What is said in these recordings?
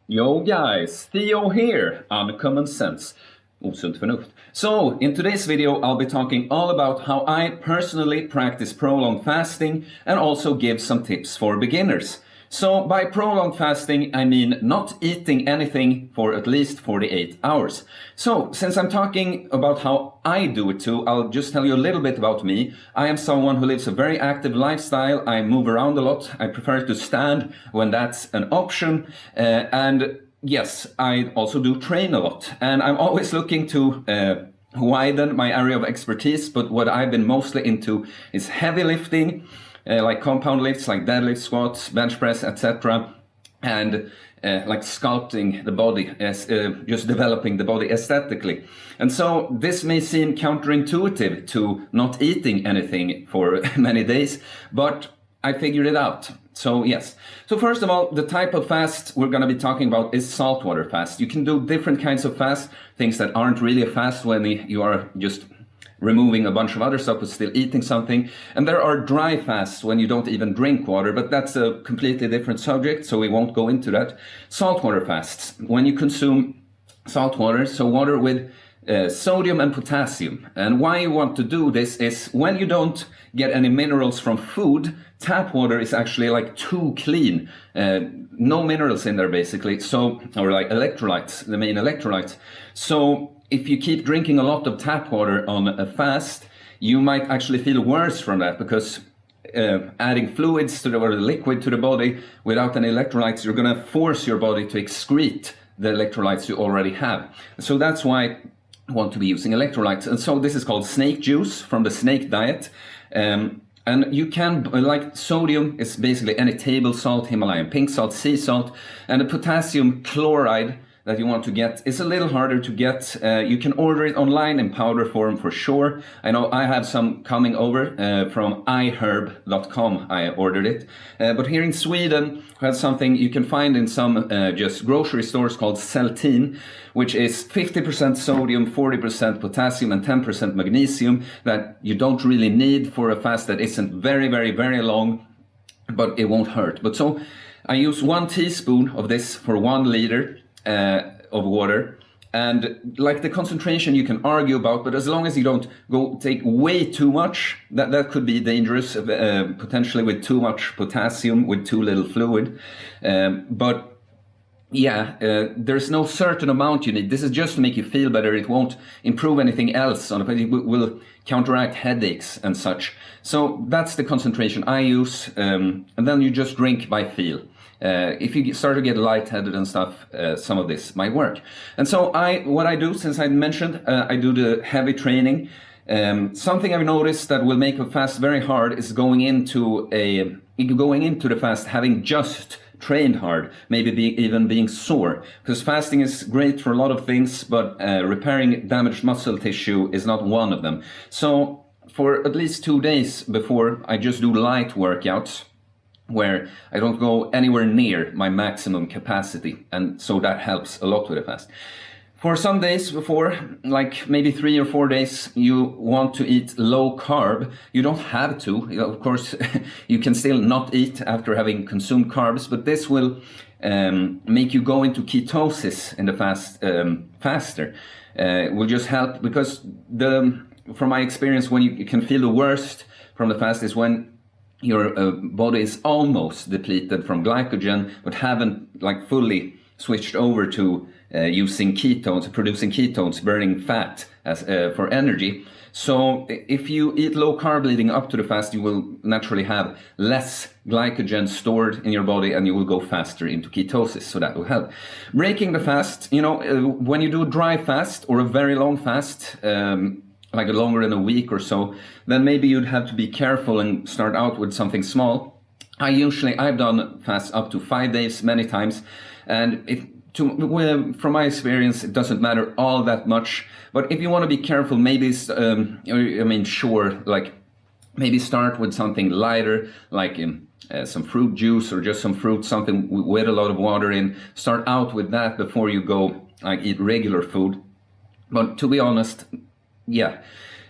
Yo guys, Theo here, Uncommon Sense. Osunt förnuft. So, in today's video I'll be talking all about how I personally practice prolonged fasting and also give some tips for beginners. So, by prolonged fasting I mean not eating anything for at least 48 hours. So, since I'm talking about how I do it too, I'll just tell you a little bit about me. I am someone who lives a very active lifestyle. I move around a lot. I prefer to stand when that's an option. And yes, I also do train a lot. And I'm always looking to widen my area of expertise. But what I've been mostly into is heavy lifting. Like compound lifts, like deadlift, squats, bench press, etc. And like sculpting the body, just developing the body aesthetically. And so this may seem counterintuitive to not eating anything for many days, but I figured it out. So yes. So first of all, the type of fast we're going to be talking about is saltwater fast. You can do different kinds of fast, things that aren't really a fast when you are just removing a bunch of other stuff but still eating something. And there are dry fasts when you don't even drink water, but that's a completely different subject, so we won't go into that. Saltwater fasts, when you consume salt water, so water with sodium and potassium. And why you want to do this is when you don't get any minerals from food, tap water is actually like too clean. No minerals in there basically, so, or like electrolytes, the main electrolytes. So if you keep drinking a lot of tap water on a fast, you might actually feel worse from that because adding fluids to or the liquid to the body without any electrolytes, you're going to force your body to excrete the electrolytes you already have. So that's why I want to be using electrolytes. And so this is called snake juice from the snake diet. And you can, like sodium is basically any table salt, Himalayan pink salt, sea salt, and the potassium chloride that you want to get is a little harder to get. You can order it online in powder form for sure. I know I have some coming over from iherb.com. I ordered it. But here in Sweden, we have something you can find in some just grocery stores called Celtin, which is 50% sodium, 40% potassium, and 10% magnesium that you don't really need for a fast that isn't very, very, very long, but it won't hurt. But so I use 1 teaspoon of this for 1 liter of water, and like the concentration you can argue about, but as long as you don't go take way too much, that could be dangerous, potentially with too much potassium, with too little fluid. But yeah, there's no certain amount you need. This is just to make you feel better. It won't improve anything else on it. It will counteract headaches and such. So that's the concentration I use, and then you just drink by feel. If you start to get lightheaded and stuff, some of this might work. And so what I do, since I mentioned, I do the heavy training. Something I've noticed that will make a fast very hard is going into the fast having just trained hard, maybe even being sore. Because fasting is great for a lot of things, but repairing damaged muscle tissue is not one of them. So for at least 2 days before, I just do light workouts, where I don't go anywhere near my maximum capacity, and so that helps a lot with the fast. For some days before, like maybe 3 or 4 days, you want to eat low carb. You don't have to, of course. You can still not eat after having consumed carbs, but this will make you go into ketosis in the fast faster. It will just help because from my experience, when you can feel the worst from the fast is when your body is almost depleted from glycogen, but haven't like fully switched over to using ketones, producing ketones, burning fat as for energy. So if you eat low carb leading up to the fast, you will naturally have less glycogen stored in your body and you will go faster into ketosis, so that will help. Breaking the fast, when you do a dry fast or a very long fast, like longer than a week or so, then maybe you'd have to be careful and start out with something small. I've done fasts up to 5 days many times, and from my experience, it doesn't matter all that much. But if you want to be careful, maybe, like maybe start with something lighter, like some fruit juice or just some fruit, something with a lot of water in. Start out with that before you go like eat regular food. But to be honest, yeah,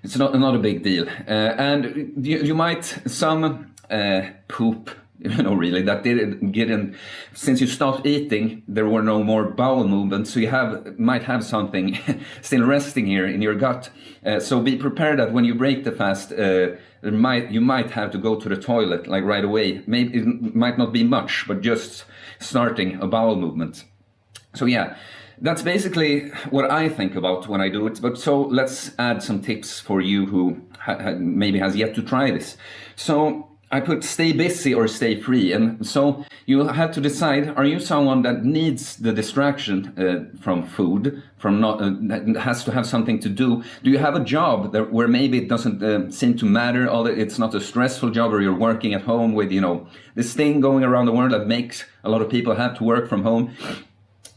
it's not a big deal. And you might, some poop really, that didn't get in. Since you stopped eating, there were no more bowel movements, so you might have something still resting here in your gut. So be prepared that when you break the fast, you might have to go to the toilet like right away. Maybe it might not be much, but just starting a bowel movement. So yeah, that's basically what I think about when I do it. But so let's add some tips for you who maybe has yet to try this. So I put stay busy or stay free. And so you have to decide, are you someone that needs the distraction from food, that has to have something to do? Do you have a job where maybe it doesn't seem to matter, it's not a stressful job, or you're working at home with, this thing going around the world that makes a lot of people have to work from home?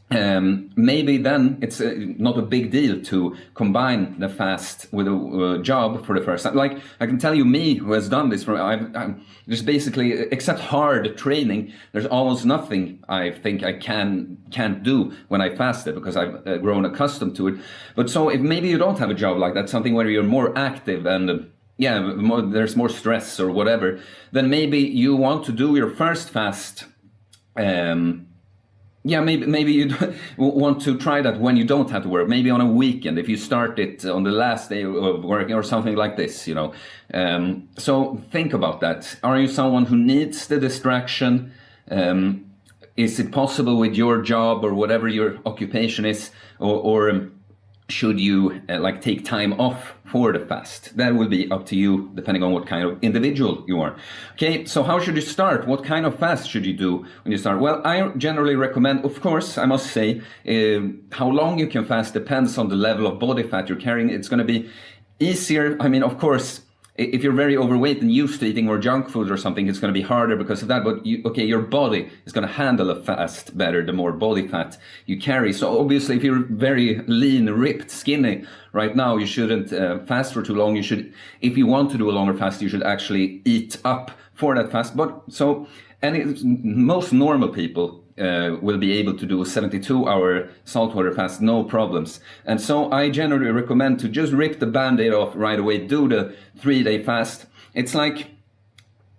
Maybe then it's not a big deal to combine the fast with a job for the first time. Like I can tell you, me who has done this, I'm just basically, except hard training, there's almost nothing I think I can't do when I fasted, because I've grown accustomed to it. But so if maybe you don't have a job like that, something where you're more active and there's more stress or whatever, then maybe you want to do your first fast. Maybe you want to try that when you don't have to work, maybe on a weekend, if you start it on the last day of working or something like this, So think about that. Are you someone who needs the distraction? Is it possible with your job or whatever your occupation is, or should you take time off for the fast? That will be up to you, depending on what kind of individual you are. Okay, so how should you start? What kind of fast should you do when you start? Well, I generally recommend, of course, I must say, how long you can fast depends on the level of body fat you're carrying. It's going to be easier. I mean, of course, if you're very overweight and used to eating more junk food or something, it's going to be harder because of that. But your body is going to handle a fast better the more body fat you carry. So obviously, if you're very lean, ripped, skinny right now, you shouldn't fast for too long. You should, if you want to do a longer fast, you should actually eat up for that fast. But so, most normal people will be able to do a 72-hour saltwater fast, no problems. And so I generally recommend to just rip the band-aid off right away, do the 3-day fast. It's like,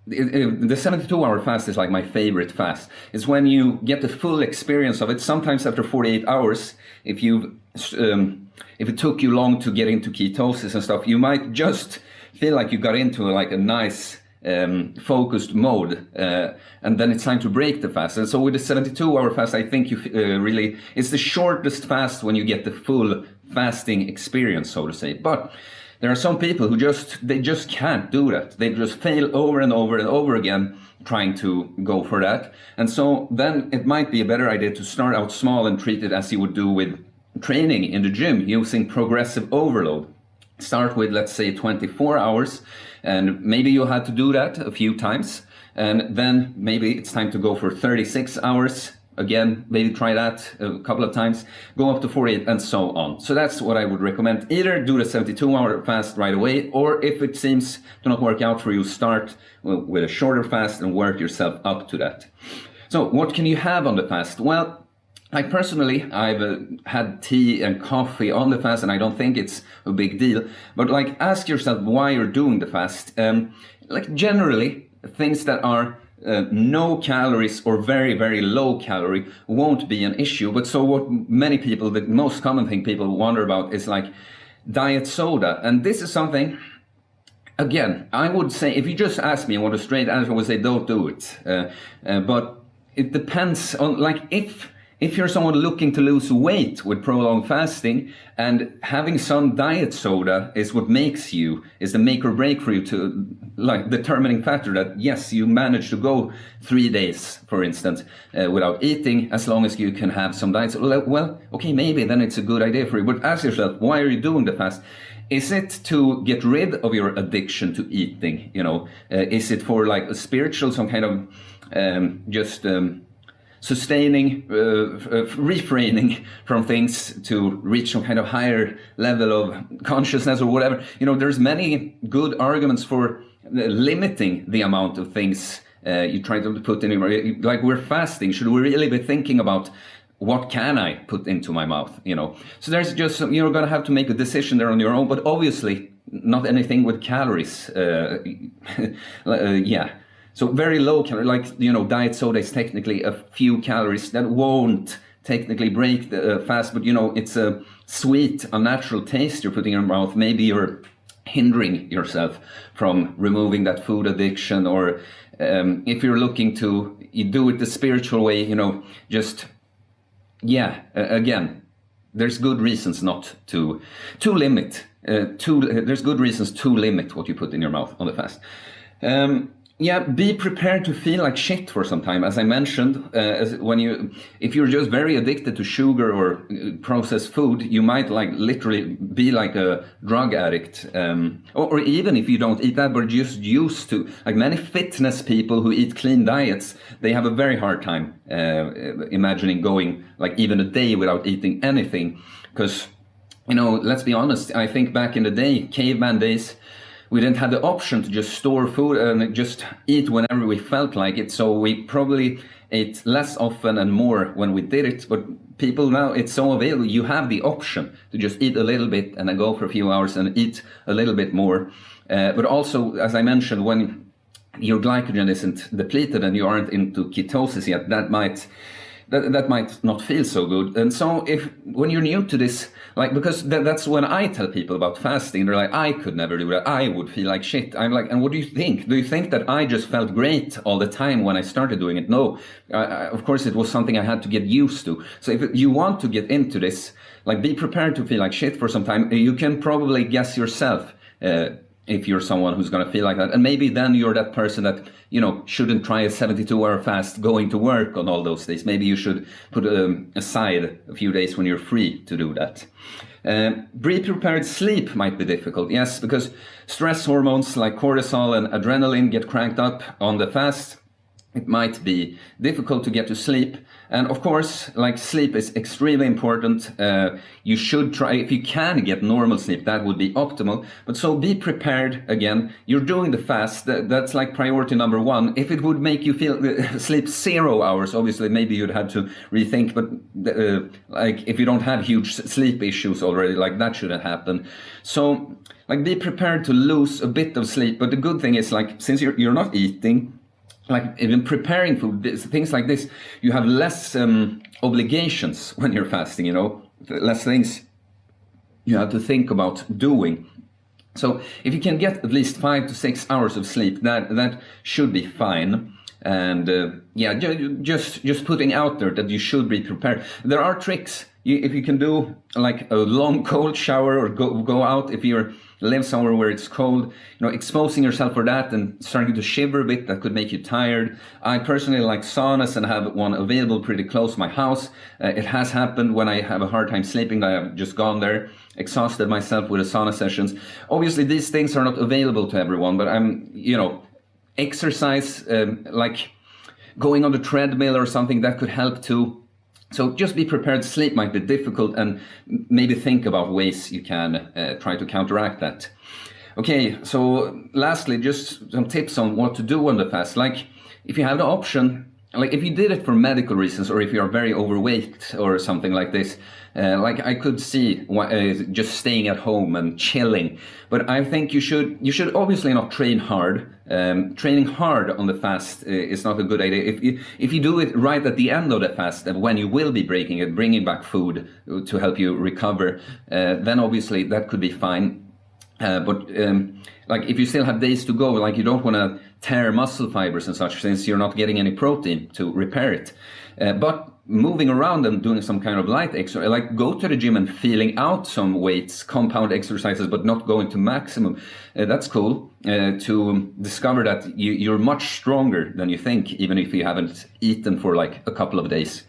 the 72-hour fast is like my favorite fast. It's when you get the full experience of it. Sometimes after 48 hours, if it took you long to get into ketosis and stuff, you might just feel like you got into a nice focused mode, and then it's time to break the fast. And so with the 72-hour fast, I think you it's the shortest fast when you get the full fasting experience, so to say. But there are some people who just can't do that. They just fail over and over and over again trying to go for that. And so then it might be a better idea to start out small and treat it as you would do with training in the gym, using progressive overload. Start with, let's say, 24 hours, and maybe you'll have to do that a few times, and then maybe it's time to go for 36 hours. Again, maybe try that a couple of times, go up to 48, and so on. So that's what I would recommend. Either do the 72-hour fast right away, or if it seems to not work out for you, start with a shorter fast and work yourself up to that. So what can you have on the fast? Well, I've had tea and coffee on the fast, and I don't think it's a big deal. But ask yourself why you're doing the fast. Generally, things that are no calories or very, very low calorie won't be an issue. But so what many people, the most common thing people wonder about is diet soda. And this is something, again, I would say, if you just ask me and want a straight answer, I would say don't do it. But it depends on, if you're someone looking to lose weight with prolonged fasting, and having some diet soda is what is the make or break for you, to determining factor that yes, you manage to go 3 days, for instance, without eating, as long as you can have some diet soda. Well, okay, maybe then it's a good idea for you. But ask yourself, why are you doing the fast? Is it to get rid of your addiction to eating? Is it for a spiritual, some kind of sustaining, refraining from things to reach some kind of higher level of consciousness or whatever? There's many good arguments for limiting the amount of things you try to put in your, we're fasting. Should we really be thinking about what can I put into my mouth? So there's just, you're going to have to make a decision there on your own, but obviously not anything with calories. Yeah. So very low calorie, like, diet soda is technically a few calories that won't technically break the fast, but it's a sweet, unnatural taste you're putting in your mouth. Maybe you're hindering yourself from removing that food addiction, or if you're looking to do it the spiritual way, again, there's good reasons not to limit. There's good reasons to limit what you put in your mouth on the fast. Be prepared to feel like shit for some time. As I mentioned, if you're just very addicted to sugar or processed food, you might literally be like a drug addict. Or even if you don't eat that, but just used to, many fitness people who eat clean diets, they have a very hard time imagining going even a day without eating anything. Because, let's be honest, I think back in the day, caveman days, we didn't have the option to just store food and just eat whenever we felt like it. So we probably ate less often and more when we did it. But people now, it's so available. You have the option to just eat a little bit and then go for a few hours and eat a little bit more. But also, as I mentioned, when your glycogen isn't depleted and you aren't into ketosis yet, that might not feel so good. And so when you're new to this, because that's when I tell people about fasting, they're like, I could never do that. I would feel like shit. I'm like, and what do you think? Do you think that I just felt great all the time when I started doing it? No, of course it was something I had to get used to. So if you want to get into this, be prepared to feel like shit for some time. You can probably guess yourself, if you're someone who's going to feel like that. And maybe then you're that person that, shouldn't try a 72-hour fast going to work on all those days. Maybe you should put aside a few days when you're free to do that. Be prepared. Sleep might be difficult. Yes, because stress hormones like cortisol and adrenaline get cranked up on the fast. It might be difficult to get to sleep. And of course, sleep is extremely important. You should try, if you can get normal sleep, that would be optimal. But so be prepared. Again, you're doing the fast. That's priority number one. If it would make you sleep 0 hours, obviously maybe you'd have to rethink. But if you don't have huge sleep issues already, that shouldn't happen. So be prepared to lose a bit of sleep. But the good thing is since you're not eating, even preparing food, things like this, you have less obligations when you're fasting, less things you have to think about doing. So if you can get at least 5 to 6 hours of sleep, that should be fine. And just putting out there that you should be prepared. There are tricks. If you can do a long cold shower, or go out if you live somewhere where it's cold, exposing yourself for that and starting to shiver a bit, that could make you tired. I personally like saunas and have one available pretty close to my house. It has happened when I have a hard time sleeping that I've just gone there, exhausted myself with the sauna sessions. Obviously, these things are not available to everyone, but exercise, going on the treadmill or something, that could help too. So just be prepared. Sleep might be difficult, and maybe think about ways you can try to counteract that. Okay, so lastly, just some tips on what to do on the fast. If you have the option, if you did it for medical reasons, or if you are very overweight or something like this, I could see just staying at home and chilling. But I think you should obviously not train hard. Training hard on the fast is not a good idea. If you do it right at the end of the fast, when you will be breaking it, bringing back food to help you recover, then obviously that could be fine. But if you still have days to go, you don't want to tear muscle fibers and such, since you're not getting any protein to repair it. But moving around and doing some kind of light exercise, go to the gym and feeling out some weights, compound exercises, but not going to maximum. That's cool to discover that you're much stronger than you think, even if you haven't eaten for a couple of days.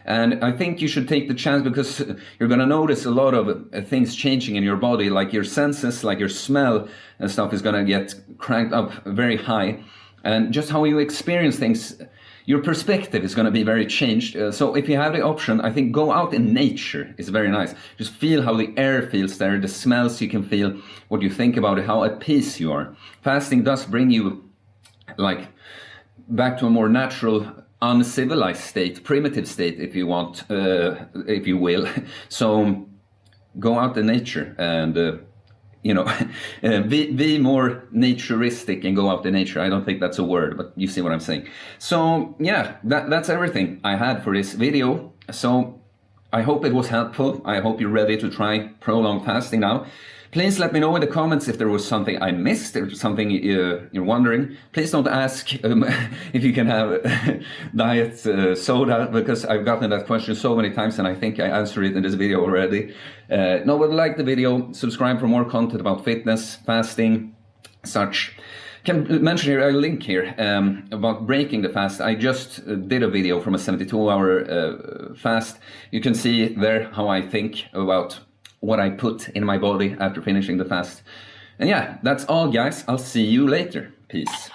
And I think you should take the chance, because you're going to notice a lot of things changing in your body, your senses, your smell and stuff is going to get cranked up very high. And just how you experience things, your perspective is going to be very changed. So if you have the option, I think go out in nature is very nice. Just feel how the air feels there, the smells you can feel, what you think about it, how at peace you are. Fasting does bring you back to a more natural, uncivilized state, primitive state, if you want, if you will. So go out in nature and you know, be more naturistic and go out in nature. I don't think that's a word, but you see what I'm saying. So yeah, that's everything I had for this video. So I hope it was helpful. I hope you're ready to try prolonged fasting now. Please let me know in the comments if there was something I missed or something you're wondering. Please don't ask if you can have diet soda, because I've gotten that question so many times and I think I answered it in this video already. No, but like the video, subscribe for more content about fitness, fasting, such. Can mention here a link here about breaking the fast. I just did a video from a 72-hour fast. You can see there how I think about what I put in my body after finishing the fast. And yeah, that's all guys. I'll see you later. Peace.